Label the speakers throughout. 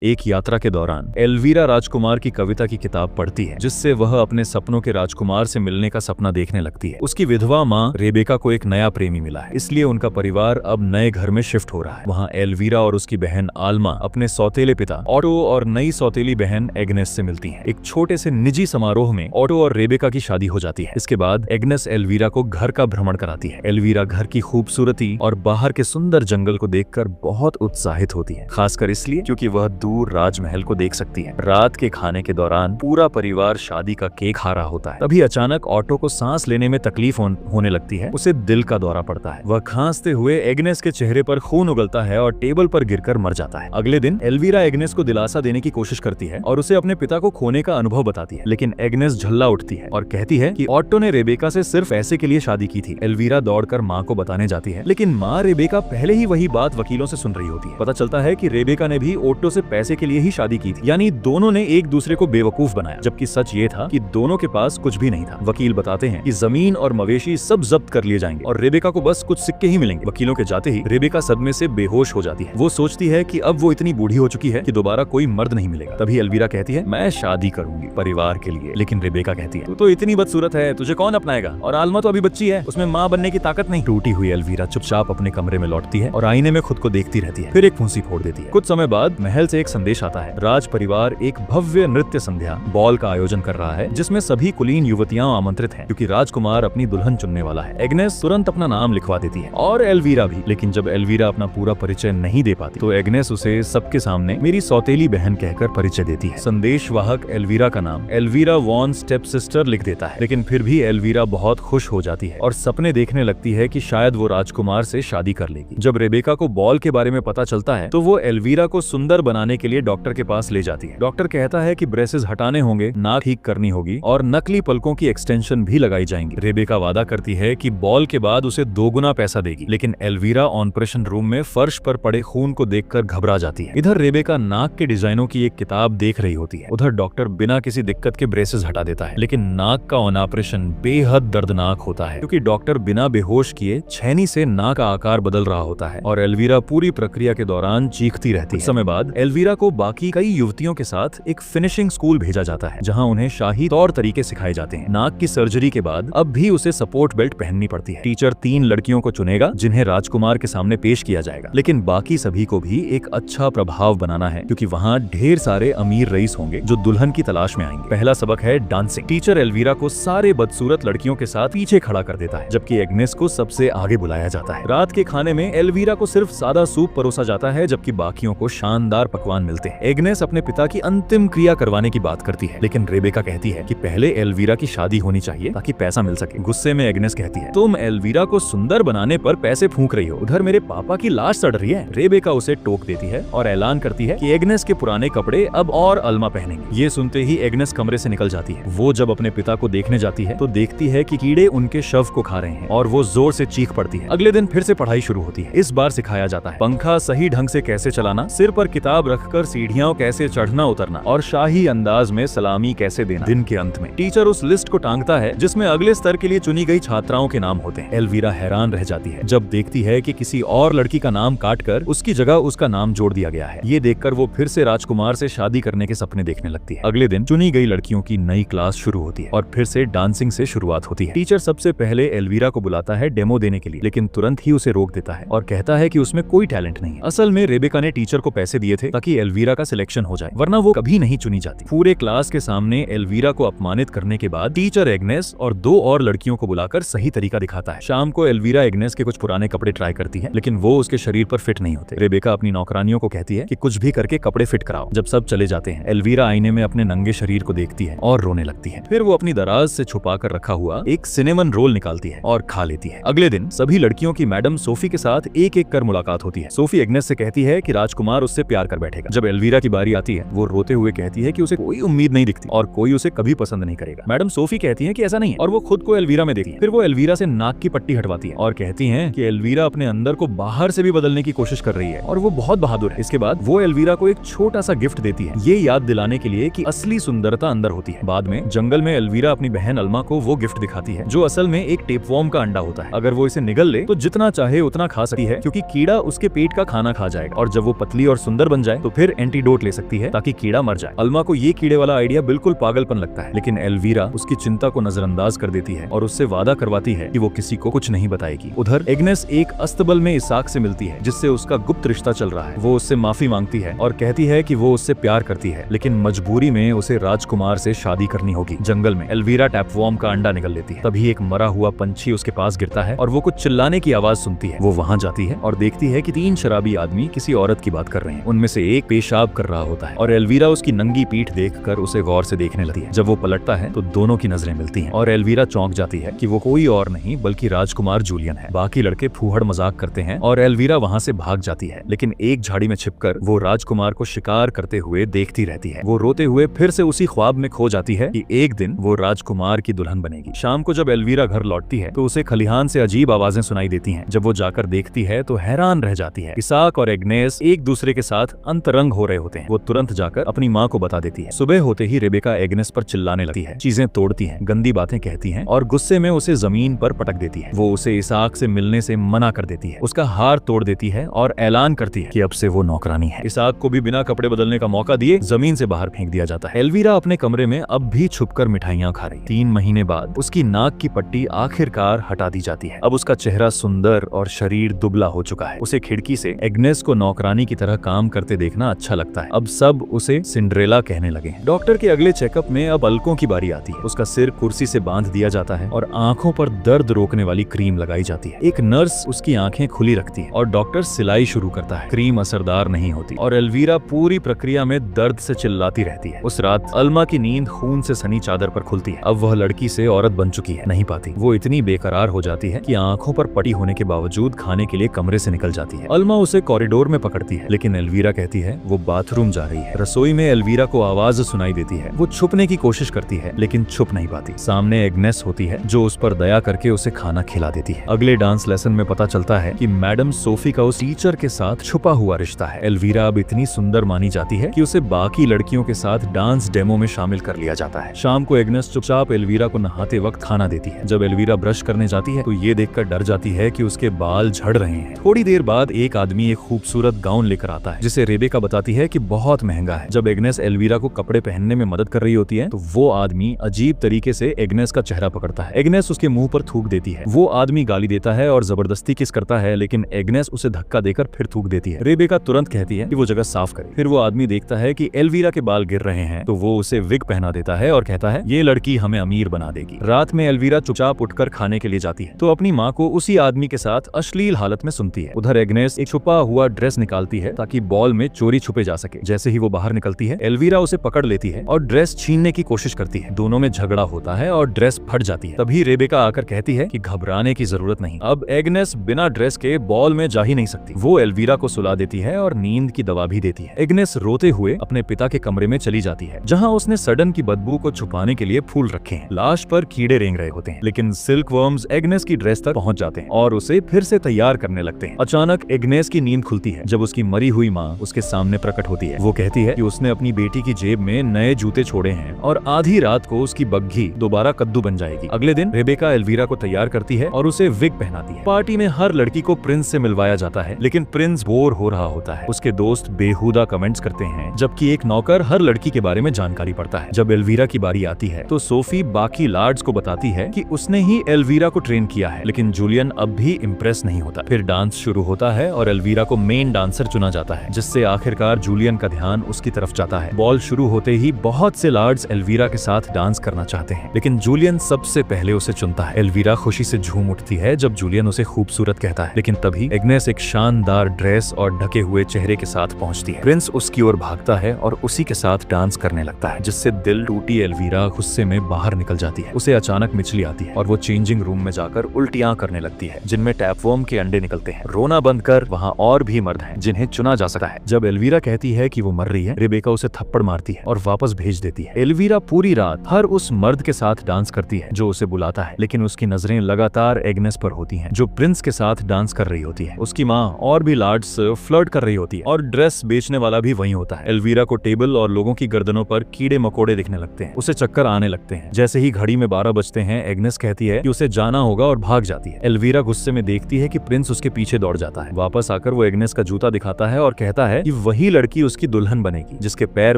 Speaker 1: एक यात्रा के दौरान एल्वीरा राजकुमार की कविता की किताब पढ़ती है, जिससे वह अपने सपनों के राजकुमार से मिलने का सपना देखने लगती है। उसकी विधवा माँ रेबेका को एक नया प्रेमी मिला है, इसलिए उनका परिवार अब नए घर में शिफ्ट हो रहा है। वहाँ एल्वीरा और उसकी बहन आल्मा अपने सौतेले पिता ऑटो और नई सौतेली बहन एग्नेस से मिलती हैं। एक छोटे से निजी समारोह में ऑटो और रेबेका की शादी हो जाती है। इसके बाद एग्नेस एल्वीरा को घर का भ्रमण कराती है। एल्वीरा घर की खूबसूरती और बाहर के सुंदर जंगल को देखकर बहुत उत्साहित होती है, खासकर इसलिए क्योंकि वह दूर राजमहल को देख सकती है। रात के खाने के दौरान पूरा परिवार शादी का केक खा रहा होता है। तभी अचानक ऑटो को सांस लेने में तकलीफ होने लगती है। उसे दिल का दौरा पड़ता है। वह खांसते हुए एग्नेस के चेहरे पर खून उगलता है और टेबल पर गिरकर मर जाता है। अगले दिन एल्वीरा एग्नेस को दिलासा देने की कोशिश करती है और उसे अपने पिता को खोने का अनुभव बताती है, लेकिन एग्नेस झल्ला उठती है और कहती है कि ऑटो ने रेबेका से सिर्फ ऐसे के लिए शादी की थी। एल्वीरा दौड़कर माँ को बताने जाती है, लेकिन माँ रेबेका पहले ही वही बात वकीलों से सुन रही होती है। पता चलता है कि रेबेका ने भी ऑटो से पैसे के लिए ही शादी की थी, यानी दोनों ने एक दूसरे को बेवकूफ बनाया, जबकि सच ये था कि दोनों के पास कुछ भी नहीं था। वकील बताते हैं कि जमीन और मवेशी सब जब्त कर लिए जाएंगे और रेबेका को बस कुछ सिक्के ही मिलेंगे। वकीलों के जाते ही रेबेका सदमे से बेहोश हो जाती है। वो सोचती है कि अब वो इतनी बूढ़ी हो चुकी है कि दोबारा कोई मर्द नहीं मिलेगा। तभी एल्वीरा कहती है, मैं शादी करूंगी परिवार के लिए। लेकिन रेबेका कहती है, तू तो इतनी बदसूरत है, तुझे कौन अपनाएगा, और आल्मा तो अभी बच्ची है, उसमें माँ बनने की ताकत नहीं। टूटी हुई एल्वीरा चुपचाप अपने कमरे में लौटती है और आईने में खुद को देखती रहती है, फिर एक फुंसी फोड़ देती है। कुछ समय बाद महल से एक संदेश आता है। राज परिवार एक भव्य नृत्य संध्या बॉल का आयोजन कर रहा है, जिसमें सभी कुलीन युवतियां आमंत्रित हैं, क्योंकि राजकुमार अपनी दुल्हन चुनने वाला है। एग्नेस तुरंत अपना नाम लिखवा देती है और एल्वीरा भी, लेकिन जब एल्वीरा अपना पूरा परिचय नहीं दे पाती तो एग्नेस उसे सबके सामने मेरी सौतेली बहन कहकर परिचय देती है। संदेश वाहक एल्वीरा का नाम एल्वीरा वॉन स्टेप सिस्टर लिख देता है, लेकिन फिर भी एल्वीरा बहुत खुश हो जाती है और सपने देखने लगती है कि शायद वो राजकुमार से शादी कर लेगी। जब रेबेका को बॉल के बारे में पता चलता है तो वो एल्वीरा को सुंदर बनाने के लिए डॉक्टर के पास ले जाती है। डॉक्टर कहता है कि ब्रेसेस हटाने होंगे, नाक ठीक करनी होगी और नकली पलकों की एक्सटेंशन भी लगाई जाएंगी। रेबेका वादा करती है कि बॉल के बाद उसे 2 गुना पैसा देगी, लेकिन एल्वीरा ऑपरेशन रूम में फर्श पर पड़े खून को देखकर घबरा जाती है। इधर रेबेका नाक के डिजाइनों की एक किताब देख रही होती है। उधर डॉक्टर बिना किसी दिक्कत के ब्रेसेस हटा देता है, लेकिन नाक का ऑपरेशन बेहद दर्दनाक होता है, क्योंकि डॉक्टर बिना बेहोश किए छेनी से नाक का आकार बदल रहा होता है और एल्वीरा पूरी प्रक्रिया के दौरान चीखती रहती है। समय बाद एल्वीरा को बाकी कई युवतियों के साथ एक फिनिशिंग स्कूल भेजा जाता है, जहां उन्हें शाही तौर तरीके सिखाए जाते हैं। नाक की सर्जरी के बाद अब भी उसे सपोर्ट बेल्ट पहननी पड़ती है। टीचर 3 लड़कियों को चुनेगा जिन्हें राजकुमार के सामने पेश किया जाएगा, लेकिन बाकी सभी को भी एक अच्छा प्रभाव बनाना है, क्योंकि वहाँ ढेर सारे अमीर रईस होंगे जो दुल्हन की तलाश में आएंगे। पहला सबक है डांसिंग। टीचर एल्वीरा को सारे बदसूरत लड़कियों के साथ पीछे खड़ा कर देता है, जबकि एग्नेस को सबसे आगे बुलाया जाता है। रात के खाने में एल्वीरा को सिर्फ सादा सूप परोसा जाता है, जबकि बाकियों को शानदार पकवान मिलते हैं। एग्नेस अपने पिता की अंतिम क्रिया करवाने की बात करती है, लेकिन रेबेका कहती है कि पहले एल्वीरा की शादी होनी चाहिए ताकि पैसा मिल सके। गुस्से में एग्नेस कहती है, तुम एल्वीरा को सुंदर बनाने पर पैसे फूंक रही हो, उधर मेरे पापा की लाश सड़ रही है। रेबेका उसे टोक देती है और ऐलान करती है कि एग्नेस के पुराने कपड़े अब और अल्मा पहनेंगे। ये सुनते ही एग्नेस कमरे से निकल जाती है। वो जब अपने पिता को देखने जाती है तो देखती है कि कीड़े उनके शव को खा रहे हैं और वो जोर से चीख पड़ती है। अगले दिन फिर से पढ़ाई शुरू होती है। इस बार सिखाया जाता है पंखा सही ढंग से कैसे चलाना, सिर पर किताब रखकर सीढ़ियां कैसे चढ़ना उतरना और शाही अंदाज में सलामी कैसे देना। दिन के अंत में टीचर उस लिस्ट को टांगता है जिसमें अगले स्तर के लिए चुनी गई छात्राओं के नाम होते हैं। एल्वीरा हैरान रह जाती है जब देखती है कि किसी और लड़की का नाम काटकर उसकी जगह उसका नाम जोड़ दिया गया है। ये देखकर वो फिर से राजकुमार से शादी करने के सपने देखने लगती है। अगले दिन चुनी गई लड़कियों की नई क्लास शुरू होती है और फिर से डांसिंग से शुरुआत होती है। टीचर सबसे पहले एल्वीरा को बुलाता है डेमो देने के लिए, लेकिन तुरंत ही उसे रोक देता है और कहता है कि उसमें कोई टैलेंट नहीं है। असल में रेबेका ने टीचर को पैसे दिए थे ताकि एल्वीरा का सिलेक्शन हो जाए, वरना वो कभी नहीं चुनी जाती। पूरे क्लास के सामने एल्वीरा को अपमानित करने के बाद टीचर एग्नेस और 2 और लड़कियों को बुलाकर सही तरीका दिखाता है। शाम को एल्वीरा एग्नेस के कुछ पुराने कपड़े ट्राई करती है, लेकिन वो उसके शरीर पर फिट नहीं होते। रेबेका अपनी नौकरानियों को कहती है कि कुछ भी करके कपड़े फिट कराओ। जब सब चले जाते हैं, एल्वीरा आईने में अपने नंगे शरीर को देखती है और रोने लगती है। फिर वो अपनी दराज से छुपा कर रखा हुआ एक सिनेमन रोल निकालती है और खा लेती है। अगले दिन सभी लड़कियों की मैडम सोफी के साथ एक एक कर मुलाकात होती है। सोफी एग्नेस से कहती है कि राजकुमार उससे प्यार कर बैठेगा। जब एल्वीरा की बारी आती है, वो रोते हुए कहती है कि उसे कोई उम्मीद नहीं दिखती और कोई उसे कभी पसंद नहीं करेगा। मैडम सोफी कहती है कि ऐसा नहीं है और वो खुद को एल्वीरा में देखती है। फिर वो एल्वीरा से नाक की पट्टी हटवाती है और कहती है कि एल्वीरा अपने अंदर को बाहर से भी बदलने की कोशिश कर रही है और वो बहुत बहादुर है। इसके बाद वो एल्वीरा को एक छोटा सा गिफ्ट देती है, ये याद दिलाने के लिए कि असली सुंदरता अंदर होती है। बाद में जंगल में एल्वीरा अपनी बहन अल्मा को वो गिफ्ट दिखाती है, जो असल में एक टेपवर्म का अंडा होता है। अगर वो इसे निगल ले तो जितना चाहे उतना खा सकती है, क्योंकि कीड़ा उसके पेट का खाना खा जाएगा और जब वो पतली और सुंदर बन जाए तो फिर एंटीडोट ले सकती है ताकि कीड़ा मर जाए। अल्मा को ये कीड़े वाला आइडिया बिल्कुल पागलपन लगता है, लेकिन एल्वीरा उसकी चिंता को नजरअंदाज कर देती है और उससे वादा करवाती है कि वो किसी को कुछ नहीं बताएगी। उधर एग्नेस एक अस्तबल में इसाक से मिलती है जिससे उसका गुप्त रिश्ता चल रहा है। वो उससे माफी मांगती है और कहती है कि वो उससे प्यार करती है, लेकिन मजबूरी में उसे राजकुमार से शादी करनी होगी। जंगल में एल्वीरा टैपवॉर्म का अंडा निकल लेती है। तभी एक मरा हुआ पंछी उसके पास गिरता है और वो कुछ चिल्लाने की आवाज सुनती है। वो वहां जाती है और देखती है कि 3 शराबी आदमी किसी औरत की बात कर रहे हैं। उनमें से एक पेशाब कर रहा होता है और एल्वीरा उसकी नंगी पीठ देखकर उसे गौर से देखने लगती है। जब वो पलटता है तो दोनों की नजरें मिलती हैं और एल्वीरा चौंक जाती है कि वो कोई और नहीं बल्कि राजकुमार जूलियन है। बाकी लड़के फूहड़ मजाक करते हैं और एल्वीरा वहां से भाग जाती है, लेकिन एक झाड़ी में छिपकर वो राजकुमार को शिकार करते हुए देखती रहती है। वो रोते हुए फिर से उसी ख्वाब में खो जाती है कि एक दिन वो राजकुमार की दुल्हन बनेगी। शाम को जब एल्वीरा घर लौटती है तो उसे खलिहान से अजीब आवाजें सुनाई देती हैं। जब वो जाकर देखती है तो हैरान रह जाती है। इसाक और एग्नेस एक दूसरे के साथ अंतरंग हो रहे होते हैं। वो तुरंत जाकर अपनी माँ को बता देती है। सुबह होते ही रेबेका एग्नेस पर चिल्लाने लगती है, चीजें तोड़ती है, गंदी बातें कहती है और गुस्से में उसे जमीन पर पटक देती है। वो उसे इसाक से मिलने से मना कर देती है, उसका हार तोड़ देती है और ऐलान करती है कि अब से वो नौकरानी है। इसाक को भी बिना कपड़े बदलने का मौका दिए जमीन से बाहर फेंक दिया जाता है। एल्वीरा अपने कमरे में अब भी छुपकर मिठाइयां खा रही। 3 महीने बाद उसकी नाक की पट्टी आखिरकार हटा दी जाती है। अब उसका चेहरा सुंदर और शरीर दुबला हो चुका है। उसे खिड़की से एग्नेस को नौकरानी की तरह काम करते देखना अच्छा लगता है। अब सब उसे सिंड्रेला कहने लगे हैं। डॉक्टर के अगले चेकअप में अब अलकों की बारी आती है। उसका सिर कुर्सी से बांध दिया जाता है और आंखों पर दर्द रोकने वाली क्रीम लगाई जाती है। एक नर्स उसकी आंखें खुली रखती है और डॉक्टर सिलाई शुरू करता है। क्रीम असरदार नहीं होती और एल्वीरा पूरी प्रक्रिया में दर्द से चिल्लाती रहती है। उस रात अल्मा की नींद खून से सनी चादर पर खुलती है। अब वह लड़की से औरत बन चुकी है, नहीं पाती। वो इतनी बेकरार हो जाती है कि आंखों पर पट्टी होने के बावजूद खाने के लिए कमरे से निकल जाती है। अल्मा उसे कॉरिडोर में पकड़ती है, लेकिन एल्वीरा कहती है वो बाथरूम जा रही है। रसोई में एल्वीरा को आवाज सुनाई देती है। वो छुपने की कोशिश करती है लेकिन छुप नहीं पाती। सामने एग्नेस होती है जो उस पर दया करके उसे खाना खिला देती है। अगले डांस लेसन में पता चलता है कि मैडम सोफी का उस टीचर के साथ छुपा हुआ रिश्ता है। एल्वीरा अब इतनी सुंदर मानी जाती है कि उसे बाकी लड़कियों के साथ डांस डेमो में शामिल कर लिया जाता है। शाम को एग्नेस चुपचाप एल्वीरा को नहाते वक्त खाना देती है। जब एल्वीरा ब्रश करने जाती है तो ये देखकर डर जाती है कि उसके बाल झड़ रहे हैं। थोड़ी देर बाद एक आदमी एक खूबसूरत गाउन लेकर आता है जिसे रेबेका बताती है कि बहुत महंगा है। जब एग्नेस एल्वीरा को कपड़े पहनने में मदद कर रही होती है तो वो आदमी अजीब तरीके से एग्नेस का चेहरा पकड़ता है। एग्नेस उसके मुंह पर थूक देती है। वो आदमी गाली देता है और जबरदस्ती किस करता है, लेकिन एग्नेस उसे धक्का देकर फिर थूक देती है। रेबेका तुरंत कहती है कि वो जगह साफ करे। फिर वो आदमी देखता है कि एल्वीरा के बाल गिर रहे हैं तो वो उसे विग पहना देता है और कहता है ये लड़की हमें अमीर बना देगी। रात में एल्वीरा चुपचाप उठकर खाने के लिए जाती है तो अपनी माँ को उसी आदमी के साथ अश्लील हालत में सुनती है। उधर एग्नेस एक छुपा हुआ ड्रेस निकालती है ताकि बॉल में चोरी छुपे जा सके। जैसे ही वो बाहर निकलती है एल्वीरा उसे पकड़ लेती है और ड्रेस छीनने की कोशिश करती है। दोनों में झगड़ा होता है और ड्रेस फट जाती है। तभी रेबेका आकर कहती है कि घबराने की जरूरत नहीं, अब एग्नेस बिना ड्रेस के बॉल में जा ही नहीं सकती। वो एल्वीरा को सुला देती है और नींद की दवा भी देती है। एग्नेस रोते हुए अपने पिता के कमरे में चली जाती है जहाँ उसने सडन की बदबू को छुपाने के लिए फूल रखे हैं। लाश पर कीड़े रेंग रहे होते हैं, लेकिन सिल्क वर्म्स एग्नेस की ड्रेस तक पहुंच जाते हैं और उसे फिर से तैयार करने लगते हैं। अचानक एग्नेस की नींद खुलती है जब उसकी मरी हुई माँ उसके सामने प्रकट होती है। वो कहती है कि उसने अपनी बेटी की जेब में नए जूते छोड़े हैं और आधी रात को उसकी बग्घी दोबारा कद्दू बन जाएगी। अगले दिन रेबेका एल्वीरा को तैयार करती है और उसे विग पहनाती है। पार्टी में हर लड़की को प्रिंस से मिलवाया जाता है, लेकिन प्रिंस बोर हो रहा होता है। उसके दोस्त बेहुदा कमेंट्स करते हैं, जबकि एक नौकर हर लड़की के बारे में जानकारी पड़ता है। जब एल्वीरा की बारी आती है तो सोफी बाकी लार्ड्स को बताती है कि उसने ही एल्वीरा को ट्रेन किया है, लेकिन जूलियन अब भी इम्प्रेस नहीं होता। फिर डांस शुरू होता है और एल्वीरा को मेन डांसर चुना जाता है, जिससे आखिरकार जूलियन का ध्यान उसकी तरफ जाता है। बॉल शुरू होते ही बहुत से लार्ड्स एल्वीरा के साथ डांस करना चाहते हैं, लेकिन जूलियन सबसे पहले उसे चुनता है। एल्वीरा खुशी से झूम उठती है जब जूलियन उसे खूबसूरत कहता है, लेकिन तभी एग्नेस एक शानदार ड्रेस और ढके हुए चेहरे के साथ पहुंचती है। प्रिंस उसकी ओर भागता है और उसी के साथ डांस करने लगता है, जिससे दिल टूटी एल्वीरा गुस्से में बाहर निकल जाती है। उसे अचानक मिचली आती है और वो चेंजिंग रूम में जाकर उल्टियां करने लगती है, जिनमें टैपवर्म के अंडे निकलते हैं। रोना बंद कर, वहाँ और भी मर्द हैं जिन्हें चुना जा सकता है। जब एल्वीरा कहती है कि वो मर रही है, रेबेका उसे थप्पड़ मारती है और वापस भेज देती है। एल्वीरा पूरी रात हर उस मर्द के साथ डांस करती है जो उसे बुलाता है, लेकिन उसकी नजरें लगातार एग्नेस पर होती हैं, जो प्रिंस के साथ डांस कर रही होती है। उसकी माँ और भी लार्ड्स फ्लर्ट कर रही होती है और ड्रेस बेचने वाला भी वही होता है। एल्वीरा को टेबल और लोगों की गर्दनों पर कीड़े मकोड़े दिखने लगते हैं। उसे चक्कर आने लगते हैं। जैसे ही घड़ी में 12 बजते हैं, एग्नेस कहती है कि उसे जाना होगा और भाग जाती है। एल्वीरा गुस्से में देखती है कि प्रिंस उसके पीछे दौड़ जाता है। वापस आकर वो एग्नेस का जूता दिखाता है और कहता है कि वही लड़की उसकी दुल्हन बनेगी जिसके पैर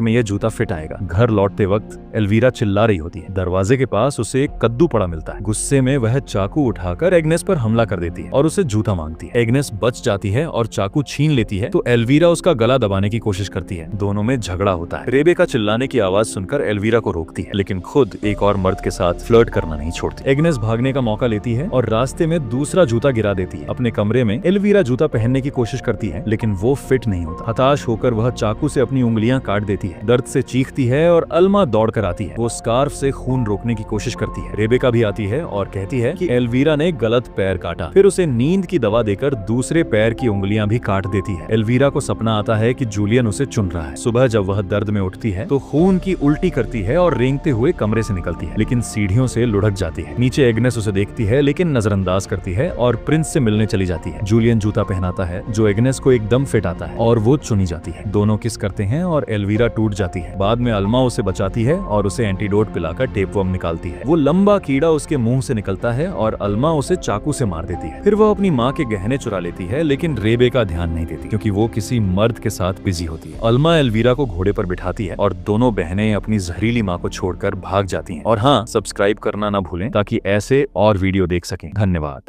Speaker 1: में यह जूता फिट आएगा। घर लौटते वक्त एल्वीरा चिल्ला रही होती है। दरवाजे के पास उसे एक कद्दू पड़ा मिलता है। गुस्से में वह चाकू उठाकर एग्नेस पर हमला कर देती है और उसे जूता मांगती है। एग्नेस बच जाती है और चाकू छीन लेती है तो एल्वीरा उसका गला दबाने की कोशिश करती है। दोनों में झगड़ा होता है। रेबेका चिल्लाने की आवाज सुनकर एल्वीरा को रोकती है, लेकिन खुद एक और मर्द के साथ फ्लर्ट करना नहीं छोड़ती। एग्नेस भागने का मौका लेती है और रास्ते में दूसरा जूता गिरा देती है। अपने कमरे में एल्वीरा जूता पहनने की कोशिश करती है, लेकिन वो फिट नहीं होता। हताश होकर वह चाकू से अपनी उंगलियां काट देती है। दर्द से चीखती है और अल्मा दौड़ कर आती है। वो स्कार्फ से खून रोकने की कोशिश करती है। रेबेका भी आती है और कहती है कि एल्वीरा ने गलत पैर काटा। फिर उसे नींद की दवा देकर दूसरे पैर की उंगलियां भी काट देती है। एल्वीरा को सपना आता है कि जूलियन उसे चुन रहा है। सुबह जब वह दर्द में उठती है तो खून की उल्टी करती है और रेंगते हुए कमरे से निकलती है, लेकिन सीढ़ियों से लुढ़क जाती है। नीचे एग्नेस उसे देखती है लेकिन नजरअंदाज करती है और प्रिंस से मिलने चली जाती है। जूलियन जूता पहनाता है जो एग्नेस को एकदम फिट आता है और वो चुनी जाती है। दोनों किस करते हैं और एल्वीरा टूट जाती है। बाद में अल्मा उसे बचाती है और उसे एंटीडोट पिलाकर टेपवर्म निकालती है। वो लंबा कीड़ा उसके मुंह से निकलता है और अल्मा उसे चाकू से मार देती है। फिर वह अपनी माँ के गहने चुरा लेती है, लेकिन रेबेका ध्यान नहीं देती क्योंकि वो किसी मर्द के साथ बिजी होती है। अल्मा एल्वीरा को घोड़े पर बिठाती है और दोनों बहनें अपनी जहरीली माँ को छोड़कर भाग जाती हैं। और हाँ, सब्सक्राइब करना ना भूलें ताकि ऐसे और वीडियो देख सकें। धन्यवाद।